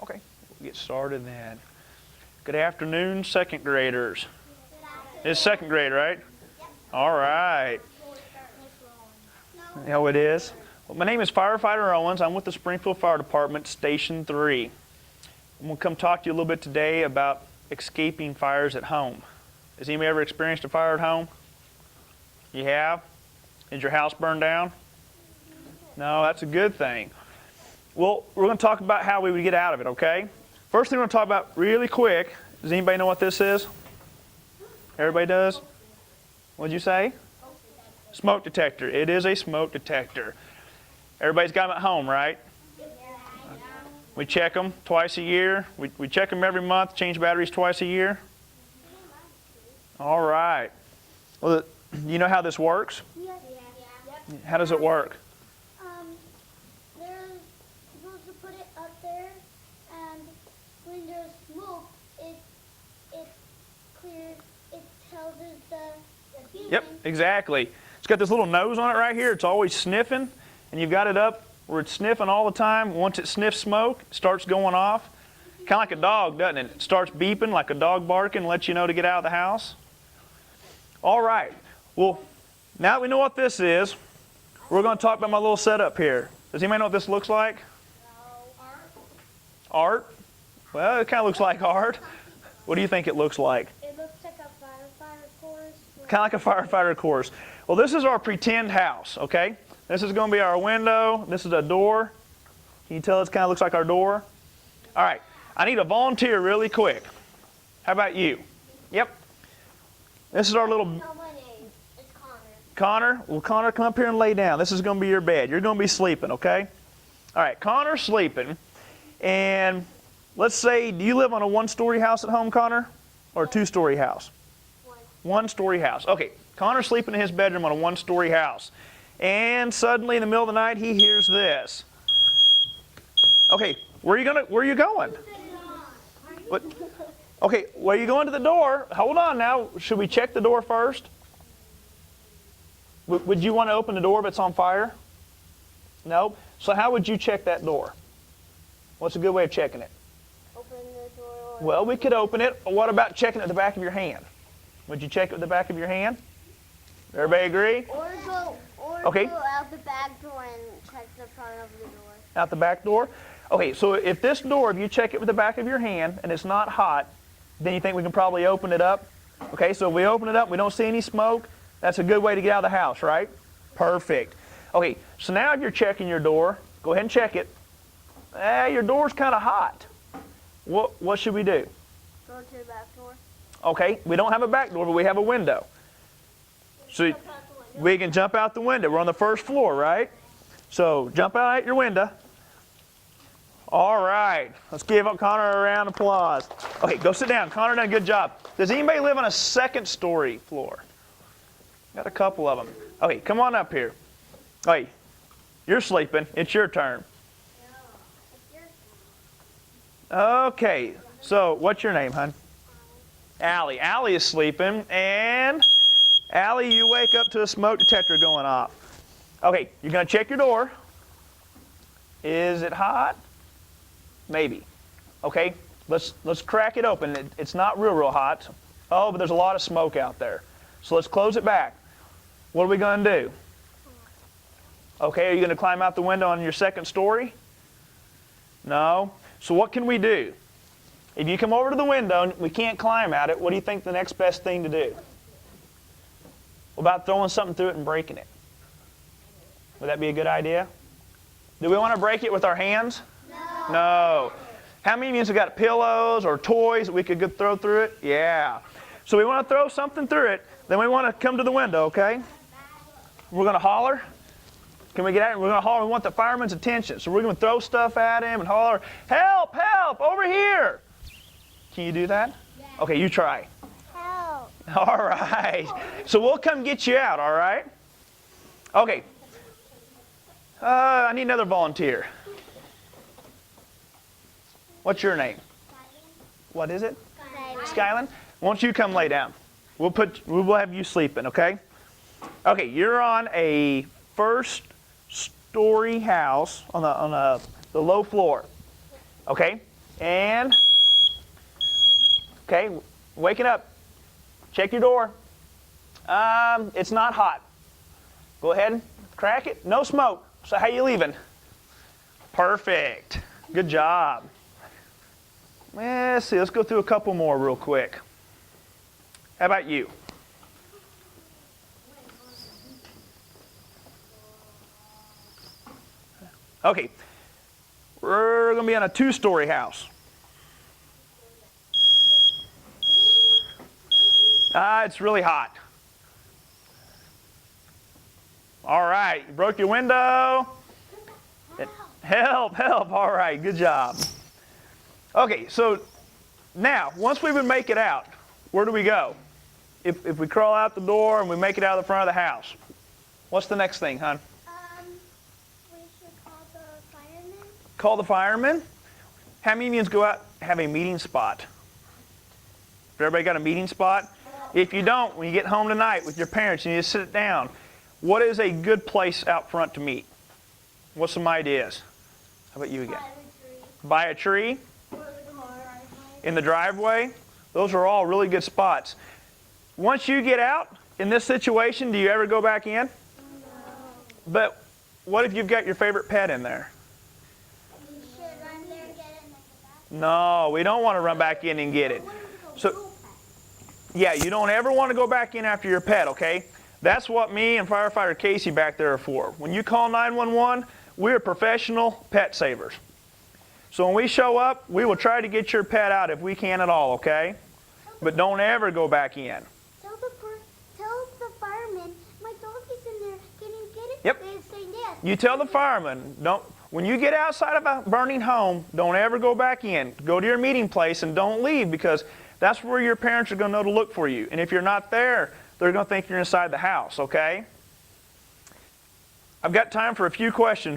Okay, we'll get started then. Good afternoon, second graders. It's second grade, right? All right. Yeah, it is. Well, my name is Firefighter Owens. I'm with the Springfield Fire Department, Station 3. I'm going to come talk to you a little bit today about escaping fires at home. Has anybody ever experienced a fire at home? You have? Did your house burn down? No, that's a good thing. Well, we're going to talk about how we would get out of it, okay? First thing we're going to talk about really quick, does anybody know what this is? Everybody does? What'd you say? Smoke detector. It is a smoke detector. Everybody's got them at home, right? We check them twice a year. We check them every month, change batteries twice a year. All right. Well, you know how this works? How does it work? They're supposed to put it up there, and when there's smoke, it clears, it tells us the feeling. Yep, exactly. It's got this little nose on it right here. It's always sniffing, and you've got it up where it's sniffing all the time. Once it sniffs smoke, it starts going off. Kind of like a dog, doesn't it? It starts beeping like a dog barking, lets you know to get out of the house. All right. Well, now that we know what this is, we're going to talk about my little setup here. Does anybody know what this looks like? Art? Well, it kind of looks like art. What do you think it looks like? It looks like a firefighter course. Kind of like a firefighter course. Well, this is our pretend house, okay? This is going to be our window. This is a door. Can you tell it kind of looks like our door? All right. I need a volunteer really quick. How about you? Yep. This is our little... Know my name. It's Connor. Connor? Well, Connor, come up here and lay down. This is going to be your bed. You're going to be sleeping, okay? All right, Connor's sleeping. And let's say, do you live on a one-story house at home, Connor? Or a two-story house? One-story house. Okay, Connor's sleeping in his bedroom on a one-story house. And suddenly in the middle of the night, he hears this. Okay, where are you going? What? Okay, well, you going to the door. Hold on now. Should we check the door first? Would you want to open the door if it's on fire? No? So how would you check that door? What's a good way of checking it? Open the door. Well, we could open it. What about checking it at the back of your hand? Would you check it at the back of your hand? Everybody agree? Or go out the back door and check the front of the door. Out the back door? Okay, so if this door, if you check it with the back of your hand and it's not hot, then you think we can probably open it up? Okay, so if we open it up, we don't see any smoke, that's a good way to get out of the house, right? Perfect. Okay, so now if you're checking your door, go ahead and check it. Your door's kind of hot. What should we do? Go to the back door. Okay, we don't have a back door, but we have a window. So we can jump out the window. We're on the first floor, right? So jump out your window. All right, let's give Connor a round of applause. Okay, go sit down. Connor done a good job. Does anybody live on a second story floor? Got a couple of them. Okay, come on up here. Hey, you're sleeping. It's your turn. Okay, so what's your name, hon? Allie. Allie is sleeping, and Allie, you wake up to a smoke detector going off. Okay, you're going to check your door. Is it hot? Maybe. Okay, let's crack it open. It's not real hot. Oh, but there's a lot of smoke out there. So let's close it back. What are we going to do? Okay, are you going to climb out the window on your second story? No. So what can we do? If you come over to the window and we can't climb out it, what do you think the next best thing to do? What about throwing something through it and breaking it? Would that be a good idea? Do we want to break it with our hands? No. How many of you have got pillows or toys that we could throw through it? Yeah. So we want to throw something through it. Then we want to come to the window, okay? We're going to holler. Can we get out? We're going to holler. We want the fireman's attention. So we're going to throw stuff at him and holler, "Help! Help! Over here!" Can you do that? Okay, you try. Help. All right. So we'll come get you out, all right? Okay. I need another volunteer. What's your name? What is it? Skyland. Why don't you come lay down? We'll have you sleeping, okay? Okay, you're on a first story house on the low floor. Okay? And, okay, waking up. Check your door. It's not hot. Go ahead and crack it. No smoke. So how you leaving? Perfect. Good job. Let's see, let's go through a couple more real quick. How about you? Okay, we're going to be on a 2-story house. It's really hot. All right, you broke your window. Help, help. All right, good job. Okay, so now, once we would make it out, where do we go? If we crawl out the door and we make it out of the front of the house, what's the next thing, hon? We should call the firemen. Call the firemen? How many Indians go out and have a meeting spot? Everybody got a meeting spot? If you don't, when you get home tonight with your parents and you just sit down, what is a good place out front to meet? What's some ideas? How about you again? By a tree? In the driveway? Those are all really good spots. Once you get out in this situation, do you ever go back in? No. But what if you've got your favorite pet in there? You should run there and get it and then go back. No, we don't want to run back in and get it. So, yeah, you don't ever want to go back in after your pet, okay? That's what me and firefighter Casey back there are for. When you call 911, we're professional pet savers. So when we show up, we will try to get your pet out if we can at all, okay? But don't ever go back in. Tell the fireman my dog is in there. Can you get it? Yep. They say yes. You tell the fireman, when you get outside of a burning home, don't ever go back in. Go to your meeting place and don't leave, because that's where your parents are going to know to look for you. And if you're not there, they're going to think you're inside the house, okay? I've got time for a few questions.